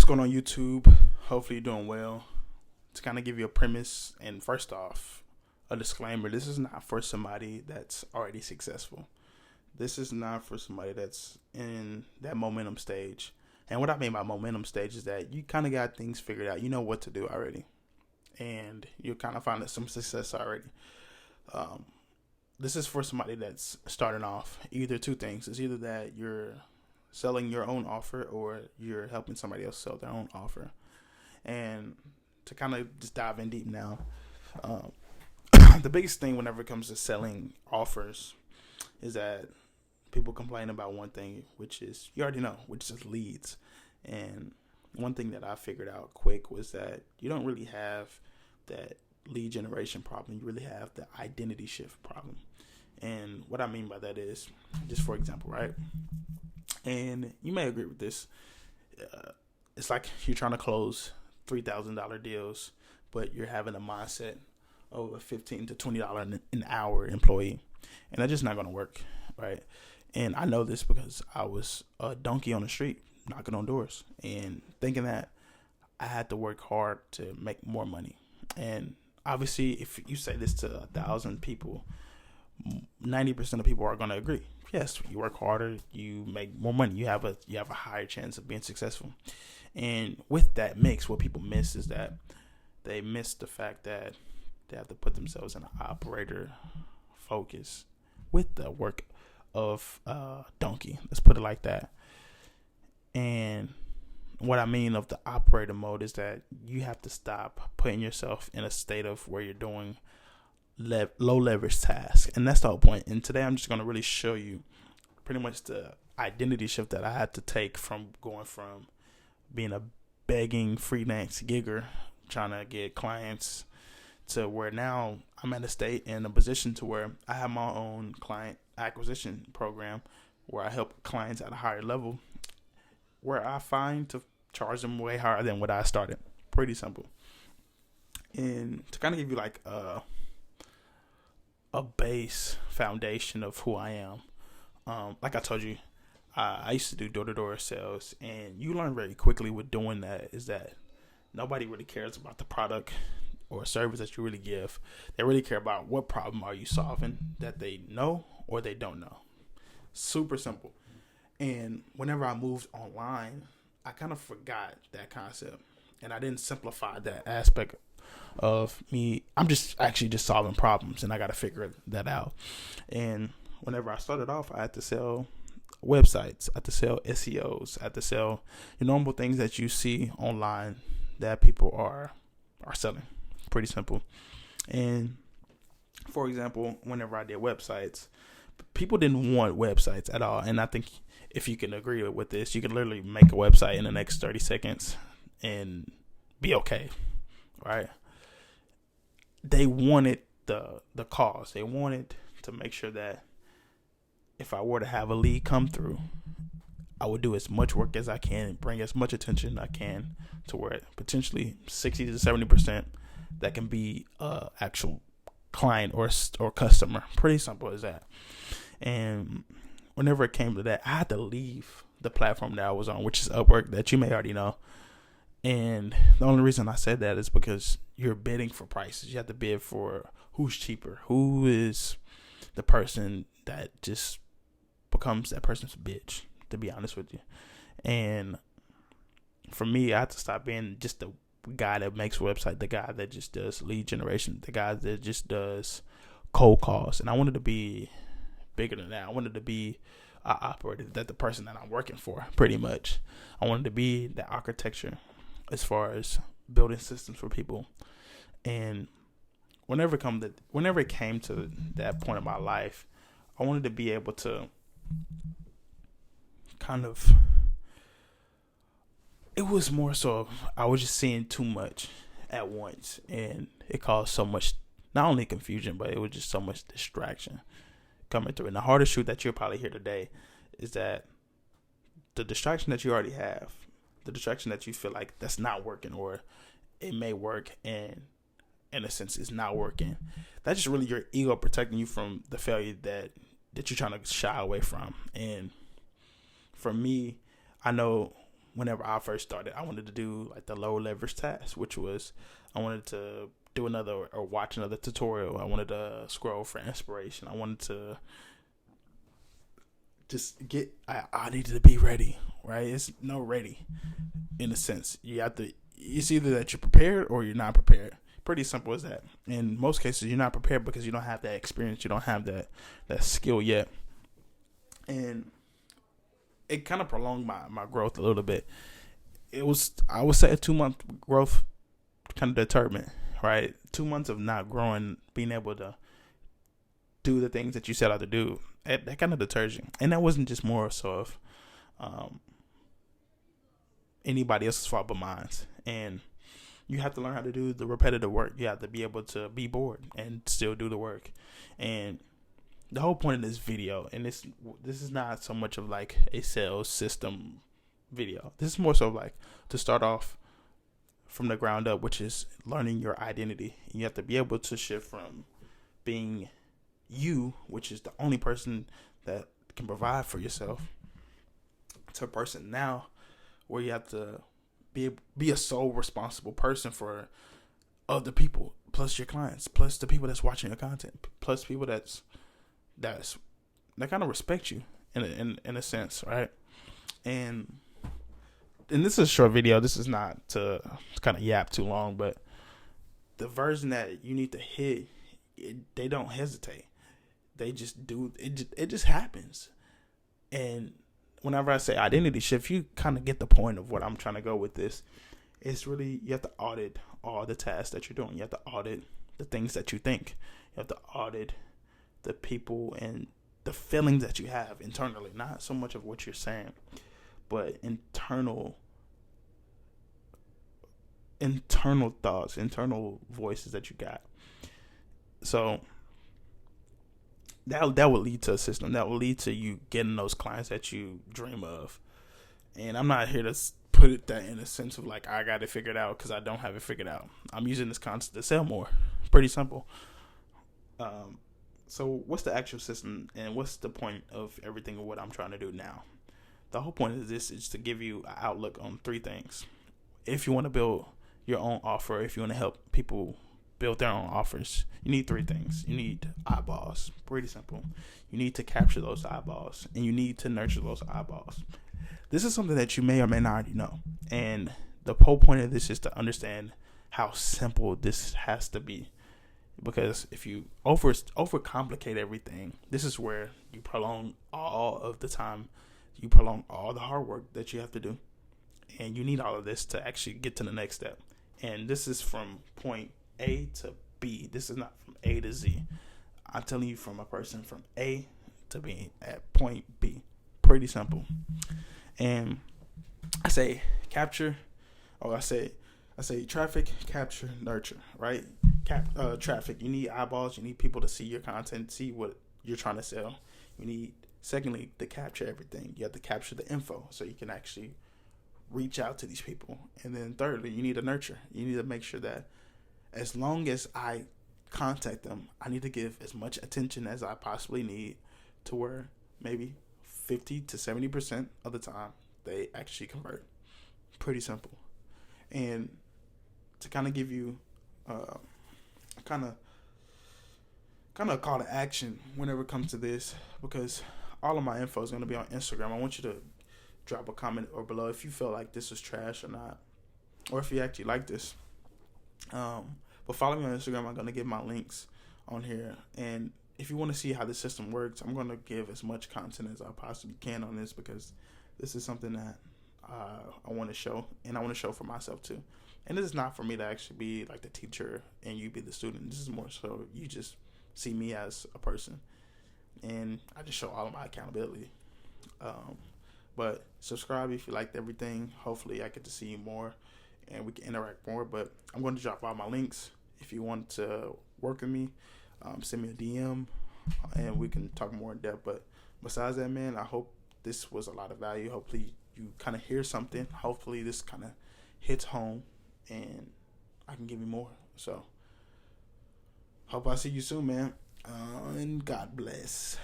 going on YouTube? Hopefully you're doing well. To kind of give you a premise, and first off, a disclaimer, this is not for somebody that's already successful. This is not for somebody that's in that momentum stage. And what I mean by momentum stage is that you kind of got things figured out. You know what to do already. And you're kind of finding some success already. This is for somebody that's starting off. Either two things. It's either that you're selling your own offer or you're helping somebody else sell their own offer. And to kind of just dive in deep now, the biggest thing whenever it comes to selling offers is that people complain about one thing, which is, you already know, which is leads. And one thing that I figured out quick was that you don't really have that lead generation problem. You really have the identity shift problem. And what I mean by that is, just for example, right? And you may agree with this. It's like you're trying to close $3,000 deals, but you're having a mindset of a $15 to $20 an hour employee. And that's just not going to work, right? And I know this because I was a donkey on the street knocking on doors and thinking that I had to work hard to make more money. And obviously, if you say this to 1,000 people, 90% of people are going to agree. Yes, you work harder, you make more money, you have a higher chance of being successful. And with that mix, what people miss is that they miss the fact that they have to put themselves in an operator focus with the work of donkey. Let's put it like that. And what I mean of the operator mode is that you have to stop putting yourself in a state of where you're doing low leverage tasks. And that's the whole point. And today I'm just going to really show you pretty much the identity shift that I had to take from going from being a begging freelance gigger trying to get clients to where now I'm at a state in a position to where I have my own client acquisition program where I help clients at a higher level, where I find to charge them way higher than what I started. Pretty simple. And to kind of give you like a base foundation of who I am, like I told you, I used to do door-to-door sales, and you learn very quickly with doing that is that nobody really cares about the product or service that you really give. They really care about what problem are you solving that they know or they don't know. Super simple. And whenever I moved online, I kind of forgot that concept, and I didn't simplify that aspect of me. I'm just solving problems, and I got to figure that out. And whenever I started off, I had to sell websites, I had to sell SEOs, I had to sell the normal things that you see online that people are selling. Pretty simple. And for example, whenever I did websites, people didn't want websites at all. And I think if you can agree with this, you can literally make a website in the next 30 seconds and be okay, right? They wanted the cause. They wanted to make sure that if I were to have a lead come through, I would do as much work as I can, bring as much attention I can to where potentially 60 to 70% that can be actual client or customer. Pretty simple as that. And whenever it came to that, I had to leave the platform that I was on, which is Upwork, that you may already know. And the only reason I said that is because you're bidding for prices. You have to bid for who's cheaper, who is the person that just becomes that person's bitch, to be honest with you. And for me, I had to stop being just the guy that makes a website, the guy that just does lead generation, the guy that just does cold calls. And I wanted to be bigger than that. I wanted to be an operator, that the person that I'm working for, pretty much. I wanted to be the architecture as far as building systems for people. And whenever it came to that point in my life, I wanted to be able to kind of, it was more so I was just seeing too much at once, and it caused so much, not only confusion, but it was just so much distraction coming through. And the hardest truth that you'll probably hear today is that the distraction that you already have, the distraction that you feel like that's not working, or it may work and in a sense it's not working, that's just really your ego protecting you from the failure that you're trying to shy away from. And for me, I know whenever I first started, I wanted to do like the low leverage task, which was I wanted to do another or watch another tutorial. I wanted to scroll for inspiration. I wanted to just I needed to be ready, right? It's no ready in a sense. It's either that you're prepared or you're not prepared. Pretty simple as that. In most cases, you're not prepared because you don't have that experience. You don't have that skill yet. And it kind of prolonged my growth a little bit. It was, I would say, a 2-month growth kind of determined, right? 2 months of not growing, being able to do the things that you set out to do, that kind of deters you. And that wasn't just more so of anybody else's fault but mine. And you have to learn how to do the repetitive work. You have to be able to be bored and still do the work. And the whole point of this video, and this is not so much of like a sales system video. This is more so like to start off from the ground up, which is learning your identity. You have to be able to shift from being you, which is the only person that can provide for yourself, to a person now where you have to be a sole responsible person for other people, plus your clients, plus the people that's watching your content, plus people that kind of respect you in a sense, right? And this is a short video. This is not to kind of yap too long, but the version that you need to hit, they don't hesitate. They just do it. It just happens. And whenever I say identity shift, you kind of get the point of what I'm trying to go with this. It's really, you have to audit all the tasks that you're doing. You have to audit the things that you think. You have to audit the people and the feelings that you have internally. Not so much of what you're saying, but internal thoughts, internal voices that you got. So that will lead to a system. That will lead to you getting those clients that you dream of. And I'm not here to put it that in a sense of like I got it figured out, because I don't have it figured out. I'm using this concept to sell more. Pretty simple. So what's the actual system, and what's the point of everything of what I'm trying to do now? The whole point of this is to give you an outlook on 3 things. If you want to build your own offer, if you want to help people build their own offers, you need 3 things. You need eyeballs. Pretty simple. You need to capture those eyeballs, and you need to nurture those eyeballs. This is something that you may or may not already know. And the whole point of this is to understand how simple this has to be. Because if you overcomplicate everything, this is where you prolong all of the time. You prolong all the hard work that you have to do. And you need all of this to actually get to the next step. And this is from point A to B. This is not from A to Z. I'm telling you from a person from A to B at point B. Pretty simple. And I say capture, or I say traffic, capture, nurture, right? Traffic, you need eyeballs, you need people to see your content, see what you're trying to sell. You need, secondly, to capture everything. You have to capture the info so you can actually reach out to these people. And then thirdly, you need to nurture. You need to make sure that as long as I contact them, I need to give as much attention as I possibly need, to where maybe 50 to 70% of the time they actually convert. Pretty simple. And to kind of give you kind of call to action whenever it comes to this, because all of my info is going to be on Instagram. I want you to drop a comment or below if you feel like this is trash or not, or if you actually like this. But follow me on Instagram. I'm going to give my links on here. And if you want to see how the system works, I'm going to give as much content as I possibly can on this, because this is something that I want to show, and I want to show for myself too. And this is not for me to actually be like the teacher and you be the student. This is more so you just see me as a person, and I just show all of my accountability. But subscribe if you liked everything. Hopefully I get to see you more and we can interact more. But I'm going to drop all my links. If you want to work with me, send me a DM and we can talk more in depth. But besides that, man, I hope this was a lot of value. Hopefully you kind of hear something. Hopefully this kind of hits home and I can give you more. So hope I see you soon, man. And God bless.